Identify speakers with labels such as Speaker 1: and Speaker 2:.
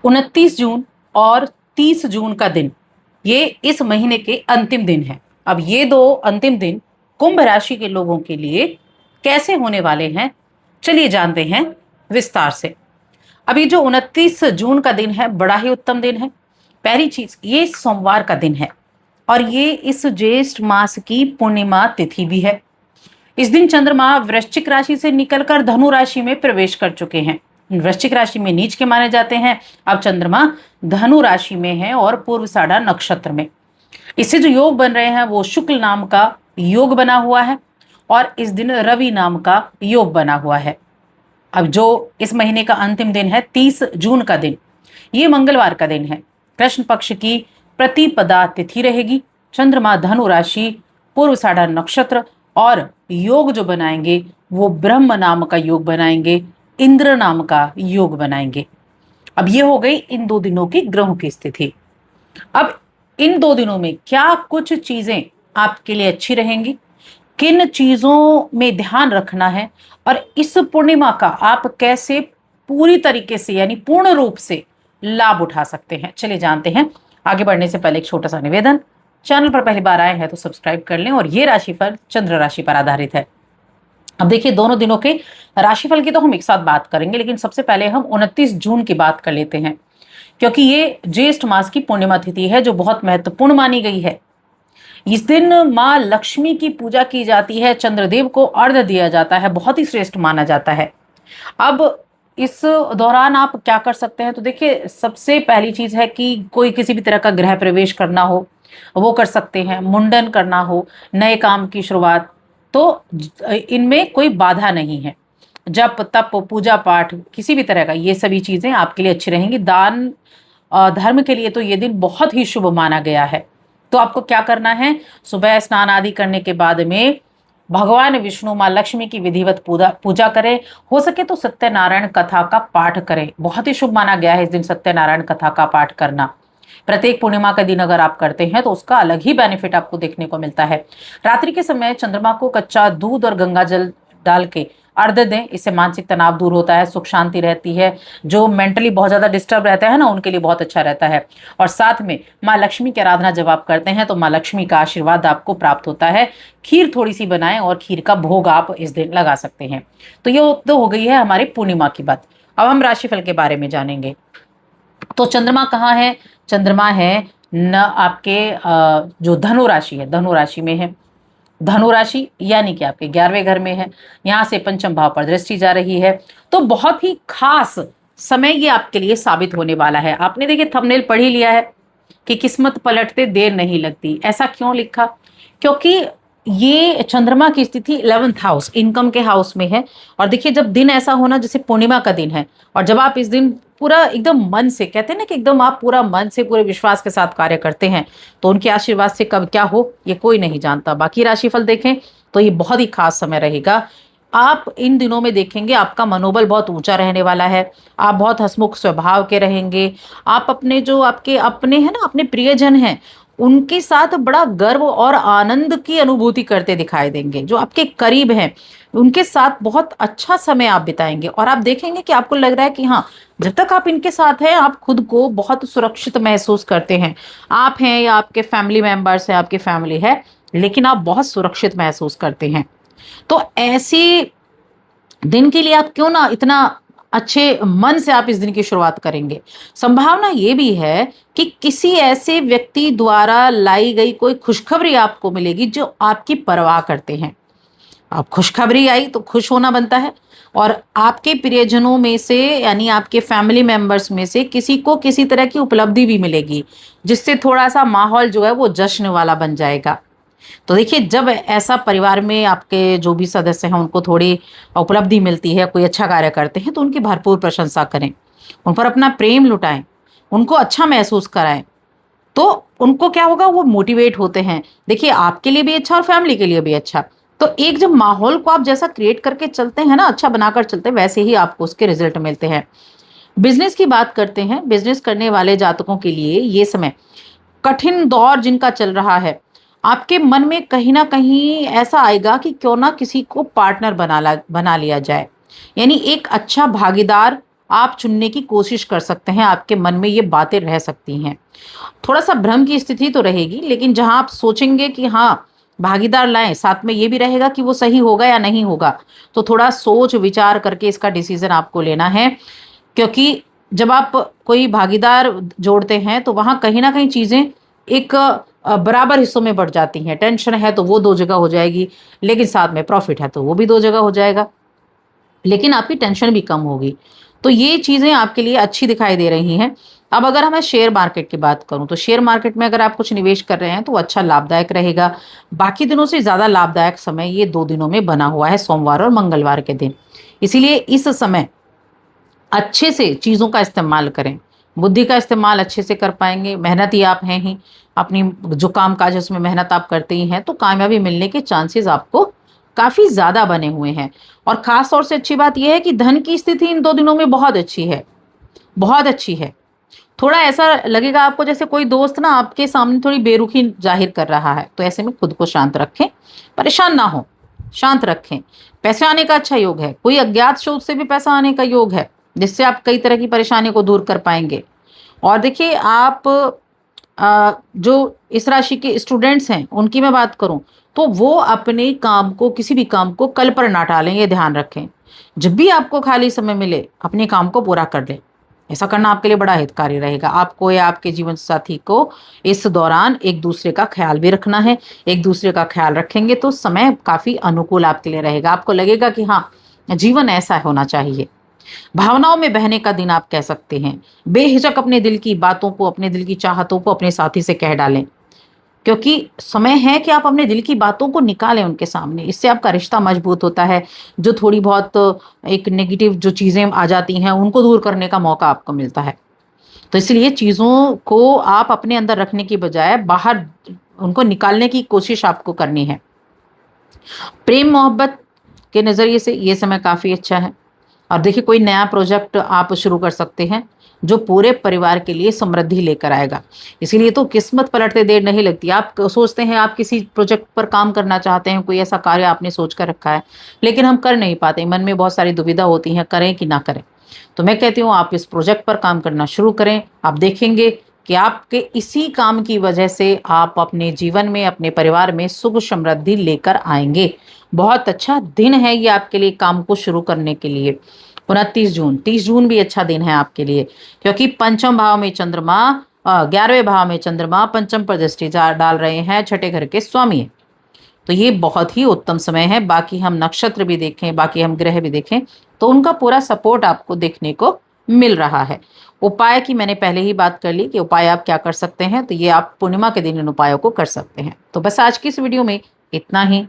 Speaker 1: 29 जून और 30 जून का दिन, ये इस महीने के अंतिम दिन है। अब ये दो अंतिम दिन कुंभ राशि के लोगों के लिए कैसे होने वाले हैं, चलिए जानते हैं विस्तार से। अभी जो 29 जून का दिन है, बड़ा ही उत्तम दिन है। पहली चीज, ये सोमवार का दिन है और ये इस ज्येष्ठ मास की पूर्णिमा तिथि भी है। इस दिन चंद्रमा वृश्चिक राशि से निकलकर धनु राशि में प्रवेश कर चुके हैं। वृश्चिक राशि में नीच के माने जाते हैं। अब चंद्रमा धनु राशि में है और पूर्वाषाढ़ा नक्षत्र में। इससे जो योग बन रहे हैं वो शुक्ल नाम का योग बना हुआ है और इस दिन रवि नाम का योग बना हुआ है। अब जो इस महीने का अंतिम दिन है 30 जून का दिन, ये मंगलवार का दिन है। कृष्ण पक्ष की प्रतिपदा तिथि रहेगी। चंद्रमा धनु राशि, पूर्वाषाढ़ा नक्षत्र और योग जो बनाएंगे वो ब्रह्म नाम का योग बनाएंगे, इंद्र नाम का योग बनाएंगे। अब ये हो गई इन 2 दिनों की ग्रहों की स्थिति। अब इन 2 दिनों में क्या कुछ चीजें आपके लिए अच्छी रहेंगी, किन चीजों में ध्यान रखना है और इस पूर्णिमा का आप कैसे पूरी तरीके से यानी पूर्ण रूप से लाभ उठा सकते हैं, चलिए जानते हैं। आगे बढ़ने से पहले एक छोटा सा निवेदन, चैनल पर पहली बार आए हैं तो सब्सक्राइब कर लें। और ये राशिफल चंद्र राशि पर आधारित है। अब देखिए, दोनों दिनों के राशिफल की तो हम एक साथ बात करेंगे, लेकिन सबसे पहले हम 29 जून की बात कर लेते हैं, क्योंकि ये ज्येष्ठ मास की पूर्णिमा तिथि है जो बहुत महत्वपूर्ण मानी गई है। इस दिन माँ लक्ष्मी की पूजा की जाती है, चंद्रदेव को अर्घ्य दिया जाता है, बहुत ही श्रेष्ठ माना जाता है। अब इस दौरान आप क्या कर सकते हैं, तो देखिए सबसे पहली चीज है कि कोई किसी भी तरह का गृह प्रवेश करना हो वो कर सकते हैं, मुंडन करना हो, नए काम की शुरुआत, तो इनमें कोई बाधा नहीं है। जप तप पूजा पाठ किसी भी तरह का, ये सभी चीजें आपके लिए अच्छी रहेंगी। दान धर्म के लिए तो ये दिन बहुत ही शुभ माना गया है। तो आपको क्या करना है, सुबह स्नान आदि करने के बाद में भगवान विष्णु माँ लक्ष्मी की विधिवत पूजा करें। हो सके तो सत्यनारायण कथा का पाठ करें, बहुत ही शुभ माना गया है इस दिन सत्यनारायण कथा का पाठ करना। प्रत्येक पूर्णिमा के दिन अगर आप करते हैं तो उसका अलग ही बेनिफिट आपको देखने को मिलता है। रात्रि के समय चंद्रमा को कच्चा दूध और गंगा जल डाल के अर्घ्य दें, इससे मानसिक तनाव दूर होता है, सुख शांति रहती है। जो मेंटली बहुत ज्यादा डिस्टर्ब रहता है ना, उनके लिए बहुत अच्छा रहता है। और साथ में माँ लक्ष्मी की आराधना जब आप करते हैं तो माँ लक्ष्मी का आशीर्वाद आपको प्राप्त होता है। खीर थोड़ी सी बनाएं और खीर का भोग आप इस दिन लगा सकते हैं। तो ये तो हो गई है हमारी पूर्णिमा की बात। अब हम राशिफल के बारे में जानेंगे। तो चंद्रमा कहाँ है, चंद्रमा है न आपके जो धनु राशि है, धनु राशि में है। धनु राशि यानी कि आपके 11वें घर में है। यहाँ से पंचम भाव पर दृष्टि जा रही है, तो बहुत ही खास समय ये आपके लिए साबित होने वाला है। आपने देखिए थंबनेल पढ़ ही लिया है कि किस्मत पलटते देर नहीं लगती। ऐसा क्यों लिखा, क्योंकि ये चंद्रमा की स्थिति 11th हाउस, इनकम के हाउस में है। और देखिए जब दिन ऐसा होना जैसे पूर्णिमा का दिन है, और जब आप इस दिन पूरा एकदम मन से, कहते हैं ना कि एकदम आप पूरा मन से पूरे विश्वास के साथ कार्य करते हैं, तो उनके आशीर्वाद से कब क्या हो ये कोई नहीं जानता। बाकी राशिफल देखें तो ये बहुत ही खास समय रहेगा। आप इन दिनों में देखेंगे आपका मनोबल बहुत ऊंचा रहने वाला है। आप बहुत हंसमुख स्वभाव के रहेंगे। आप अपने जो आपके अपने हैं ना, अपने प्रियजन हैं, उनके साथ बड़ा गर्व और आनंद की अनुभूति करते दिखाई देंगे। जो आपके करीब हैं उनके साथ बहुत अच्छा समय आप बिताएंगे और आप देखेंगे कि आपको लग रहा है कि हाँ, जब तक आप इनके साथ हैं आप खुद को बहुत सुरक्षित महसूस करते हैं। आप हैं या आपके फैमिली मेंबर्स हैं, आपकी फैमिली है, लेकिन आप बहुत सुरक्षित महसूस करते हैं। तो ऐसे दिन के लिए आप क्यों ना इतना अच्छे मन से आप इस दिन की शुरुआत करेंगे। संभावना ये भी है कि किसी ऐसे व्यक्ति द्वारा लाई गई कोई खुशखबरी आपको मिलेगी जो आपकी परवाह करते हैं। अब खुशखबरी आई तो खुश होना बनता है, और आपके प्रियजनों में से यानी आपके फैमिली मेंबर्स में से किसी को किसी तरह की उपलब्धि भी मिलेगी, जिससे थोड़ा सा माहौल जो है वो जश्न वाला बन जाएगा। तो देखिए जब ऐसा परिवार में आपके जो भी सदस्य हैं उनको थोड़ी उपलब्धि मिलती है, कोई अच्छा कार्य करते हैं, तो उनकी भरपूर प्रशंसा करें, उन पर अपना प्रेम लुटाएं, उनको अच्छा महसूस कराएं। तो उनको क्या होगा, वो मोटिवेट होते हैं। देखिए आपके लिए भी अच्छा और फैमिली के लिए भी अच्छा। तो एक जब माहौल को आप जैसा क्रिएट करके चलते हैं ना, अच्छा बनाकर चलते हैं, वैसे ही आपको उसके रिजल्ट मिलते हैं। बिजनेस की बात करते हैं। बिजनेस करने वाले जातकों के लिए ये समय कठिन दौर जिनका चल रहा है, आपके मन में कहीं ना कहीं ऐसा आएगा कि क्यों ना किसी को पार्टनर बना लिया जाए, यानी एक अच्छा भागीदार आप चुनने की कोशिश कर सकते हैं। आपके मन में ये बातें रह सकती हैं, थोड़ा सा भ्रम की स्थिति तो रहेगी, लेकिन जहां आप सोचेंगे कि हाँ भागीदार लाएं, साथ में ये भी रहेगा कि वो सही होगा या नहीं होगा, तो थोड़ा सोच विचार करके इसका डिसीजन आपको लेना है। क्योंकि जब आप कोई भागीदार जोड़ते हैं तो वहां कहीं ना कहीं चीजें एक बराबर हिस्सों में बढ़ जाती हैं। टेंशन है तो वो 2 जगह हो जाएगी, लेकिन साथ में प्रॉफिट है तो वो भी 2 जगह हो जाएगा, लेकिन आपकी टेंशन भी कम होगी। तो ये चीजें आपके लिए अच्छी दिखाई दे रही हैं। अब अगर मैं शेयर मार्केट की बात करूं तो शेयर मार्केट में अगर आप कुछ निवेश कर रहे हैं तो अच्छा लाभदायक रहेगा। बाकी दिनों से ज्यादा लाभदायक समय ये 2 दिनों में बना हुआ है, सोमवार और मंगलवार के दिन। इसीलिए इस समय अच्छे से चीज़ों का इस्तेमाल करें, बुद्धि का इस्तेमाल अच्छे से कर पाएंगे। मेहनती आप हैं ही, अपनी जो काम काज है उसमें मेहनत आप करते ही हैं, तो कामयाबी मिलने के चांसेस आपको काफ़ी ज़्यादा बने हुए हैं। और ख़ास तौर से अच्छी बात यह है कि धन की स्थिति इन 2 दिनों में बहुत अच्छी है, बहुत अच्छी है। थोड़ा ऐसा लगेगा आपको जैसे कोई दोस्त ना आपके सामने थोड़ी बेरुखी जाहिर कर रहा है, तो ऐसे में खुद को शांत रखें, परेशान ना हो, शांत रखें। पैसे आने का अच्छा योग है, कोई अज्ञात स्रोत से भी पैसा आने का योग है, जिससे आप कई तरह की परेशानी को दूर कर पाएंगे। और देखिए आप जो इस राशि के स्टूडेंट्स हैं उनकी मैं बात करूं तो वो अपने काम को, किसी भी काम को कल पर ना टालें, ये ध्यान रखें। जब भी आपको खाली समय मिले अपने काम को पूरा कर लें। ऐसा करना आपके लिए बड़ा हितकारी रहेगा। आपको या आपके जीवन साथी को इस दौरान एक दूसरे का ख्याल भी रखना है। एक दूसरे का ख्याल रखेंगे तो समय काफी अनुकूल आपके लिए रहेगा। आपको लगेगा कि हाँ, जीवन ऐसा होना चाहिए। भावनाओं में बहने का दिन आप कह सकते हैं। बेहिचक अपने दिल की बातों को, अपने दिल की चाहतों को अपने साथी से कह डालें, क्योंकि समय है कि आप अपने दिल की बातों को निकालें उनके सामने। इससे आपका रिश्ता मजबूत होता है। जो थोड़ी बहुत एक नेगेटिव जो चीज़ें आ जाती हैं उनको दूर करने का मौका आपको मिलता है। तो इसलिए चीज़ों को आप अपने अंदर रखने की बजाय बाहर उनको निकालने की कोशिश आपको करनी है। प्रेम मोहब्बत के नज़रिए से ये समय काफ़ी अच्छा है। और देखिए कोई नया प्रोजेक्ट आप शुरू कर सकते हैं जो पूरे परिवार के लिए समृद्धि लेकर आएगा। इसीलिए तो किस्मत पलटते देर नहीं लगती। आप सोचते हैं आप किसी प्रोजेक्ट पर काम करना चाहते हैं, कोई ऐसा कार्य आपने सोच कर रखा है, लेकिन हम कर नहीं पाते, मन में बहुत सारी दुविधा होती है, करें कि ना करें। तो मैं कहती हूँ आप इस प्रोजेक्ट पर काम करना शुरू करें। आप देखेंगे कि आपके इसी काम की वजह से आप अपने जीवन में, अपने परिवार में सुख समृद्धि लेकर आएंगे। बहुत अच्छा दिन है ये आपके लिए काम को शुरू करने के लिए। 29 जून, 30 जून भी अच्छा दिन है आपके लिए, क्योंकि पंचम भाव में चंद्रमा, 11वें भाव में चंद्रमा पंचम पर दृष्टि डाल रहे हैं, छठे घर के स्वामी है। तो ये बहुत ही उत्तम समय है। बाकी हम नक्षत्र भी देखें, बाकी हम ग्रह भी देखें तो उनका पूरा सपोर्ट आपको देखने को मिल रहा है। उपाय की मैंने पहले ही बात कर ली कि उपाय आप क्या कर सकते हैं, तो ये आप पूर्णिमा के दिन इन उपायों को कर सकते हैं। तो बस आज की इस वीडियो में इतना ही।